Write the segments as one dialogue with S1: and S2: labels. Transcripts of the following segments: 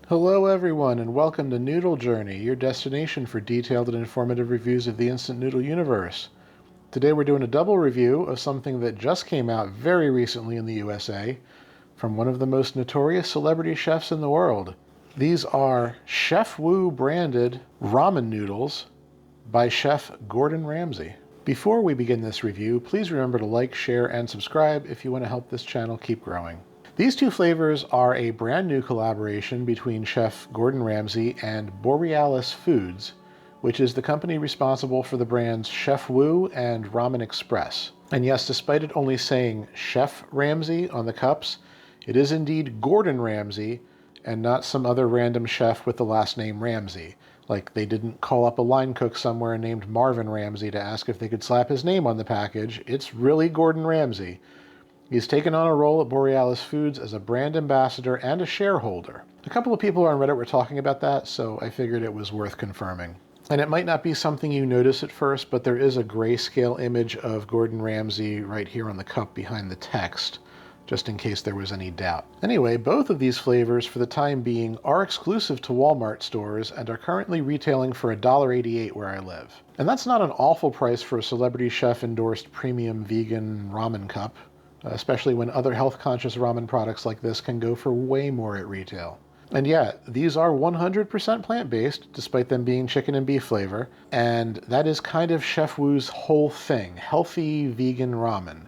S1: Hello everyone and welcome to Noodle Journey, your destination for detailed and informative reviews of the instant noodle universe. Today we're doing a double review of something that just came out very recently in the USA from one of the most notorious celebrity chefs in the world. These are Chef Wu branded ramen noodles by Chef Gordon Ramsay. Before we begin this review, please remember to like, share, and subscribe if you want to help this channel keep growing. These two flavors are a brand new collaboration between Chef Gordon Ramsay and Borealis Foods, which is the company responsible for the brands Chef Wu and Ramen Express. And yes, despite it only saying Chef Ramsay on the cups, it is indeed Gordon Ramsay and not some other random chef with the last name Ramsay. Like they didn't call up a line cook somewhere named Marvin Ramsay to ask if they could slap his name on the package. It's really Gordon Ramsay. He's taken on a role at Borealis Foods as a brand ambassador and a shareholder. A couple of people on Reddit were talking about that, so I figured it was worth confirming. And it might not be something you notice at first, but there is a grayscale image of Gordon Ramsay right here on the cup behind the text, just in case there was any doubt. Anyway, both of these flavors for the time being are exclusive to Walmart stores and are currently retailing for $1.88 where I live. And that's not an awful price for a celebrity chef endorsed premium vegan ramen cup, especially when other health-conscious ramen products like this can go for way more at retail. And yeah, these are 100% plant-based, despite them being chicken and beef flavor, and that is kind of Chef Wu's whole thing, healthy vegan ramen.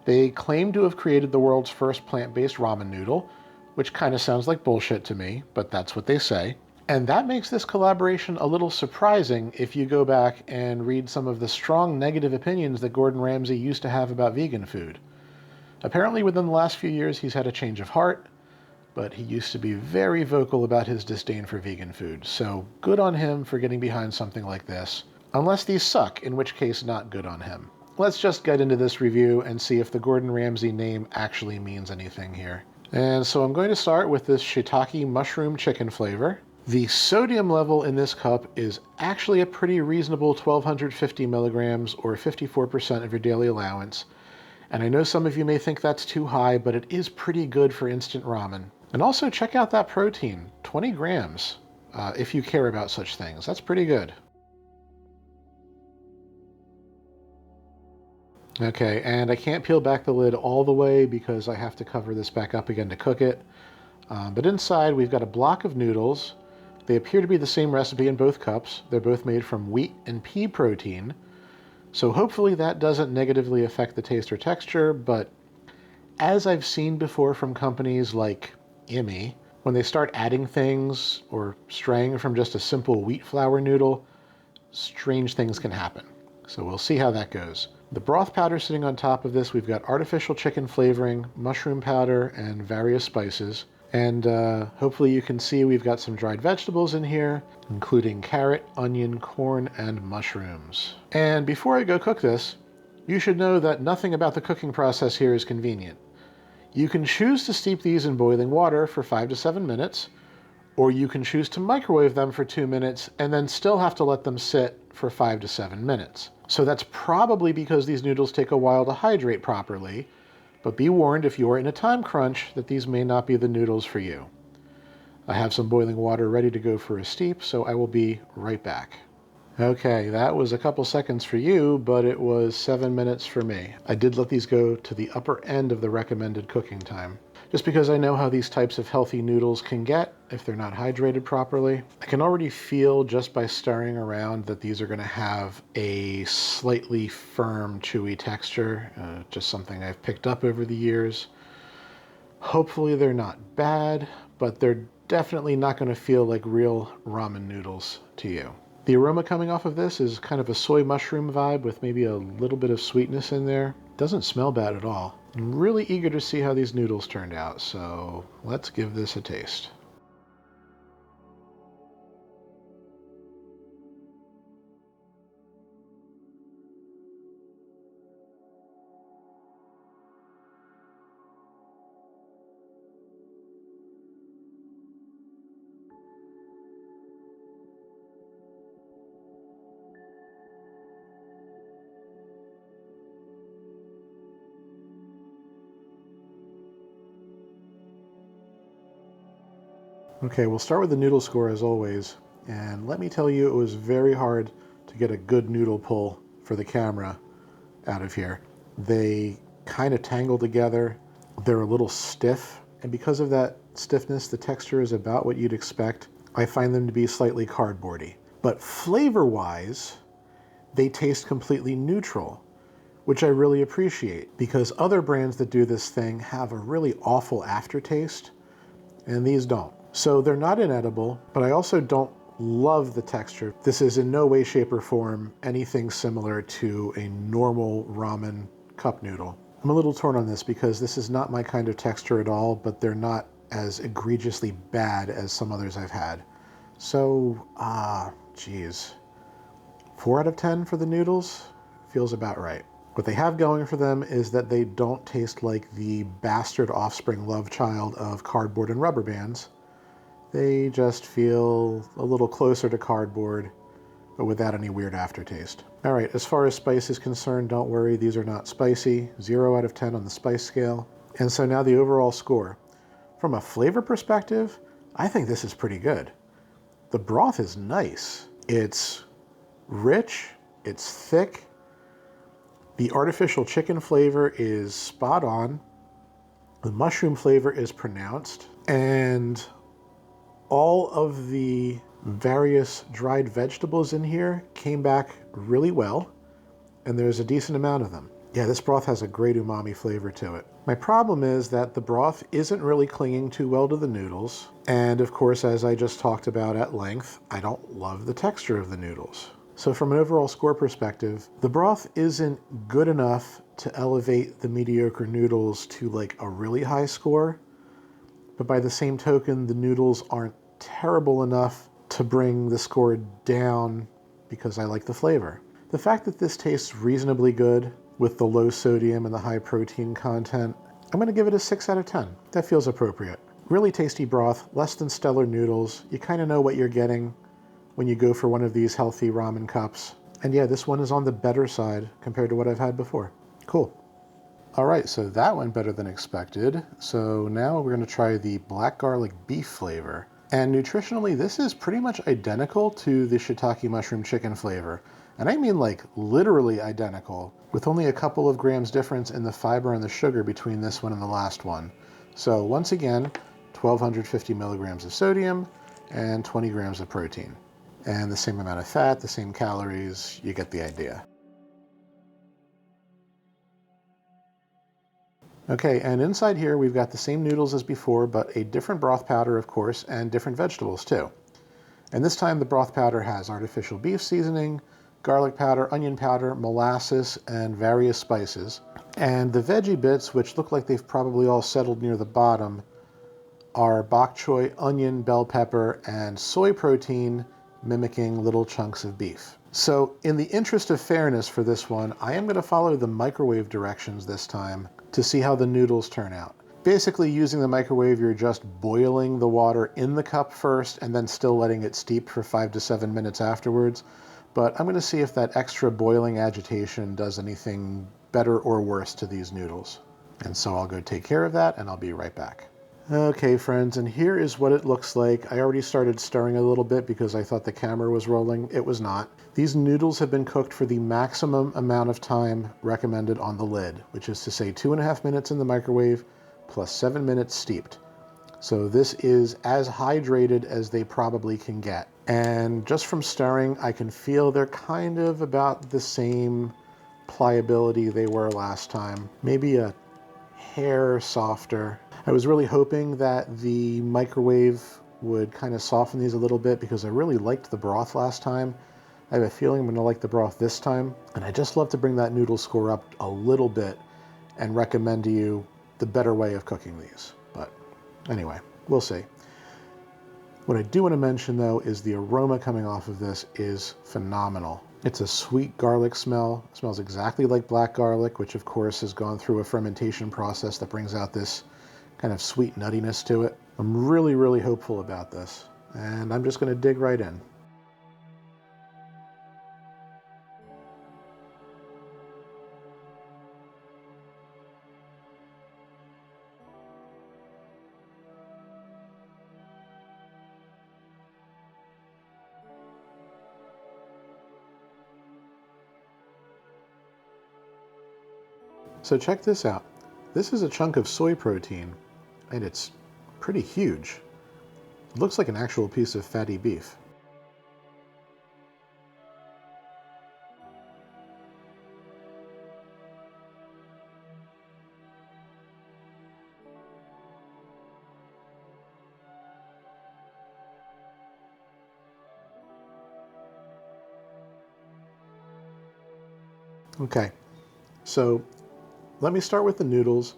S1: They claim to have created the world's first plant-based ramen noodle, which kind of sounds like bullshit to me, but that's what they say. And that makes this collaboration a little surprising if you go back and read some of the strong negative opinions that Gordon Ramsay used to have about vegan food. Apparently within the last few years he's had a change of heart, but he used to be very vocal about his disdain for vegan food, so good on him for getting behind something like this. Unless these suck, in which case not good on him. Let's just get into this review and see if the Gordon Ramsay name actually means anything here. And so I'm going to start with this Shiitake mushroom chicken flavor. The sodium level in this cup is actually a pretty reasonable 1250 milligrams or 54% of your daily allowance. And I know some of you may think that's too high, but it is pretty good for instant ramen. And also check out that protein, 20 grams, if you care about such things. That's pretty good. Okay, and I can't peel back the lid all the way because I have to cover this back up again to cook it. But inside we've got a block of noodles. They appear to be the same recipe in both cups. They're both made from wheat and pea protein. So hopefully that doesn't negatively affect the taste or texture, but as I've seen before from companies like Immi, when they start adding things or straying from just a simple wheat flour noodle, strange things can happen. So we'll see how that goes. The broth powder sitting on top of this, we've got artificial chicken flavoring, mushroom powder, and various spices. And hopefully you can see we've got some dried vegetables in here, including carrot, onion, corn, and mushrooms. And before I go cook this, you should know that nothing about the cooking process here is convenient. You can choose to steep these in boiling water for 5 to 7 minutes, or you can choose to microwave them for 2 minutes and then still have to let them sit for 5 to 7 minutes. So that's probably because these noodles take a while to hydrate properly, but be warned if you're in a time crunch that these may not be the noodles for you. I have some boiling water ready to go for a steep, so I will be right back. Okay, that was a couple seconds for you, but it was 7 minutes for me. I did let these go to the upper end of the recommended cooking time, just because I know how these types of healthy noodles can get if they're not hydrated properly. I can already feel just by stirring around that these are going to have a slightly firm, chewy texture, just something I've picked up over the years. Hopefully they're not bad, but they're definitely not going to feel like real ramen noodles to you. The aroma coming off of this is kind of a soy mushroom vibe with maybe a little bit of sweetness in there. Doesn't smell bad at all. I'm really eager to see how these noodles turned out, so let's give this a taste. Okay, we'll start with the noodle score as always. And let me tell you, it was very hard to get a good noodle pull for the camera out of here. They kind of tangle together. They're a little stiff. And because of that stiffness, the texture is about what you'd expect. I find them to be slightly cardboardy. But flavor-wise, they taste completely neutral, which I really appreciate because other brands that do this thing have a really awful aftertaste, and these don't. So they're not inedible, but I also don't love the texture. This is in no way, shape, or form anything similar to a normal ramen cup noodle. I'm a little torn on this because this is not my kind of texture at all, but they're not as egregiously bad as some others I've had. So, geez. 4 out of 10 for the noodles feels about right. What they have going for them is that they don't taste like the bastard offspring love child of cardboard and rubber bands. They just feel a little closer to cardboard, but without any weird aftertaste. All right, as far as spice is concerned, don't worry, these are not spicy. 0 out of 10 on the spice scale. And so now the overall score. From a flavor perspective, I think this is pretty good. The broth is nice. It's rich, it's thick. The artificial chicken flavor is spot on. The mushroom flavor is pronounced. And all of the various dried vegetables in here came back really well, and there's a decent amount of them. Yeah, this broth has a great umami flavor to it. My problem is that the broth isn't really clinging too well to the noodles, and of course, as I just talked about at length, I don't love the texture of the noodles. So from an overall score perspective, the broth isn't good enough to elevate the mediocre noodles to like a really high score, but by the same token, the noodles aren't terrible enough to bring the score down because I like the flavor. The fact that this tastes reasonably good with the low sodium and the high protein content, I'm going to give it a 6 out of 10. That feels appropriate. Really tasty broth, less than stellar noodles. You kind of know what you're getting when you go for one of these healthy ramen cups. And yeah, this one is on the better side compared to what I've had before. Cool. All right, so that went better than expected. So now we're going to try the black garlic beef flavor. And nutritionally, this is pretty much identical to the shiitake mushroom chicken flavor. And I mean like literally identical, with only a couple of grams difference in the fiber and the sugar between this one and the last one. So once again, 1,250 milligrams of sodium and 20 grams of protein. And the same amount of fat, the same calories, you get the idea. Okay, and inside here we've got the same noodles as before, but a different broth powder, of course, and different vegetables too. And this time the broth powder has artificial beef seasoning, garlic powder, onion powder, molasses, and various spices. And the veggie bits, which look like they've probably all settled near the bottom, are bok choy, onion, bell pepper, and soy protein, mimicking little chunks of beef. So in the interest of fairness for this one, I am going to follow the microwave directions this time to see how the noodles turn out. Basically, using the microwave, you're just boiling the water in the cup first and then still letting it steep for 5 to 7 minutes afterwards. But I'm going to see if that extra boiling agitation does anything better or worse to these noodles. And so I'll go take care of that and I'll be right back. Okay, friends, and here is what it looks like. I already started stirring a little bit because I thought the camera was rolling. It was not. These noodles have been cooked for the maximum amount of time recommended on the lid, which is to say 2.5 minutes in the microwave plus 7 minutes steeped. So this is as hydrated as they probably can get. And just from stirring, I can feel they're kind of about the same pliability they were last time. Maybe a hair softer. I was really hoping that the microwave would kind of soften these a little bit because I really liked the broth last time. I have a feeling I'm going to like the broth this time, and I just love to bring that noodle score up a little bit and recommend to you the better way of cooking these. But anyway, we'll see. What I do want to mention though is the aroma coming off of this is phenomenal. It's a sweet garlic smell. It smells exactly like black garlic, which of course has gone through a fermentation process that brings out this kind of sweet nuttiness to it. I'm really, really hopeful about this, and I'm just going to dig right in. So check this out. This is a chunk of soy protein, and it's pretty huge. It looks like an actual piece of fatty beef. Okay, so let me start with the noodles.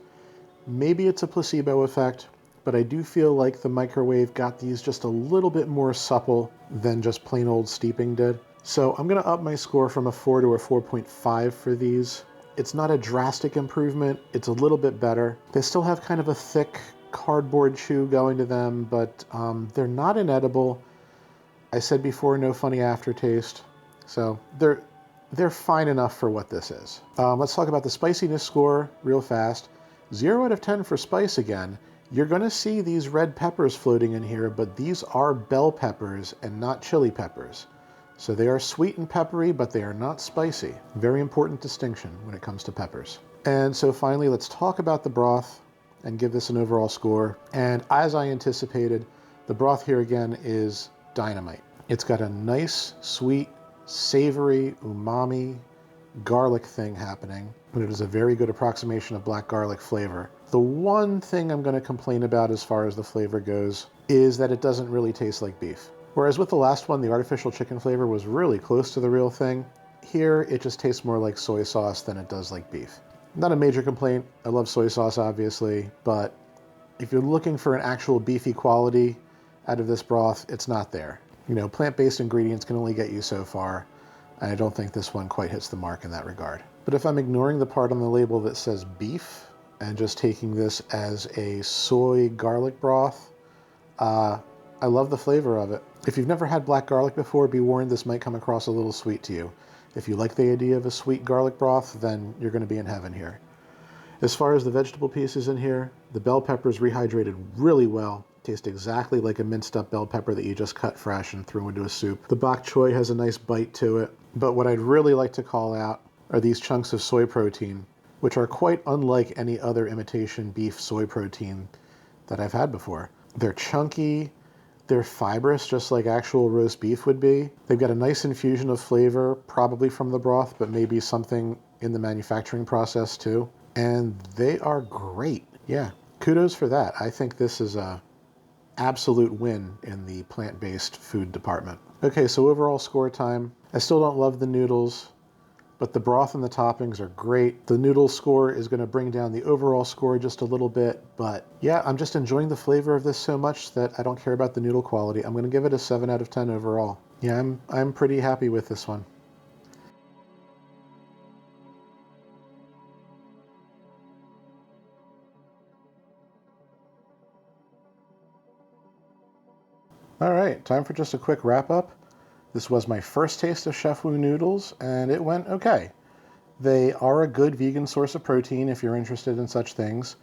S1: Maybe it's a placebo effect, but I do feel like the microwave got these just a little bit more supple than just plain old steeping did. So I'm gonna up my score from a 4 to a 4.5 for these. It's not a drastic improvement, it's a little bit better. They still have kind of a thick cardboard chew going to them, but they're not inedible. I said before, no funny aftertaste. So they're fine enough for what this is. Let's talk about the spiciness score real fast. 0 out of 10 for spice again. You're gonna see these red peppers floating in here, but these are bell peppers and not chili peppers. So they are sweet and peppery, but they are not spicy. Very important distinction when it comes to peppers. And so finally, let's talk about the broth and give this an overall score. And as I anticipated, the broth here again is dynamite. It's got a nice, sweet, savory, umami, garlic thing happening, and it is a very good approximation of black garlic flavor. The one thing I'm going to complain about as far as the flavor goes is that it doesn't really taste like beef. Whereas with the last one, the artificial chicken flavor was really close to the real thing. Here, it just tastes more like soy sauce than it does like beef. Not a major complaint. I love soy sauce, obviously, but if you're looking for an actual beefy quality out of this broth, it's not there. You know, plant-based ingredients can only get you so far, and I don't think this one quite hits the mark in that regard. But if I'm ignoring the part on the label that says beef and just taking this as a soy garlic broth, I love the flavor of it. If you've never had black garlic before, be warned this might come across a little sweet to you. If you like the idea of a sweet garlic broth, then you're going to be in heaven here. As far as the vegetable pieces in here, the bell peppers rehydrated really well. Taste exactly like a minced up bell pepper that you just cut fresh and threw into a soup. The bok choy has a nice bite to it, but what I'd really like to call out are these chunks of soy protein, which are quite unlike any other imitation beef soy protein that I've had before. They're chunky, they're fibrous, just like actual roast beef would be. They've got a nice infusion of flavor, probably from the broth, but maybe something in the manufacturing process too. And they are great. Yeah, kudos for that. I think this is a absolute win in the plant-based food department. Okay, so overall score time. I still don't love the noodles, but the broth and the toppings are great. The noodle score is going to bring down the overall score just a little bit, but yeah, I'm just enjoying the flavor of this so much that I don't care about the noodle quality. I'm going to give it a 7 out of 10 overall. Yeah, I'm pretty happy with this one. All right, time for just a quick wrap up. This was my first taste of Chef Wu noodles, and it went okay. They are a good vegan source of protein if you're interested in such things,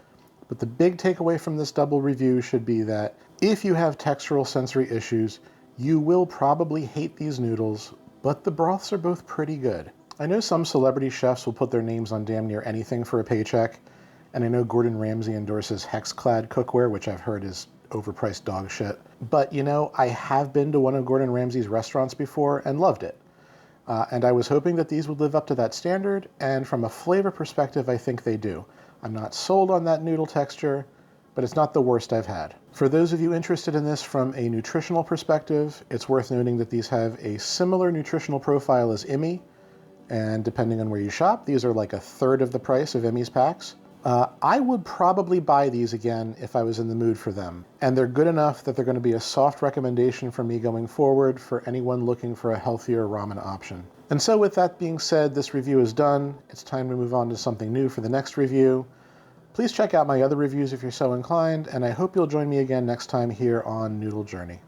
S1: but the big takeaway from this double review should be that if you have textural sensory issues, you will probably hate these noodles, but the broths are both pretty good. I know some celebrity chefs will put their names on damn near anything for a paycheck, and I know Gordon Ramsay endorses Hex-clad cookware, which I've heard is overpriced dog shit. But you know, I have been to one of Gordon Ramsay's restaurants before and loved it. And I was hoping that these would live up to that standard, and from a flavor perspective, I think they do. I'm not sold on that noodle texture, but it's not the worst I've had. For those of you interested in this from a nutritional perspective, it's worth noting that these have a similar nutritional profile as Emmy, and depending on where you shop, these are like a third of the price of Emmy's packs. I would probably buy these again if I was in the mood for them. And they're good enough that they're going to be a soft recommendation for me going forward for anyone looking for a healthier ramen option. And so with that being said, this review is done. It's time to move on to something new for the next review. Please check out my other reviews if you're so inclined, and I hope you'll join me again next time here on Noodle Journey.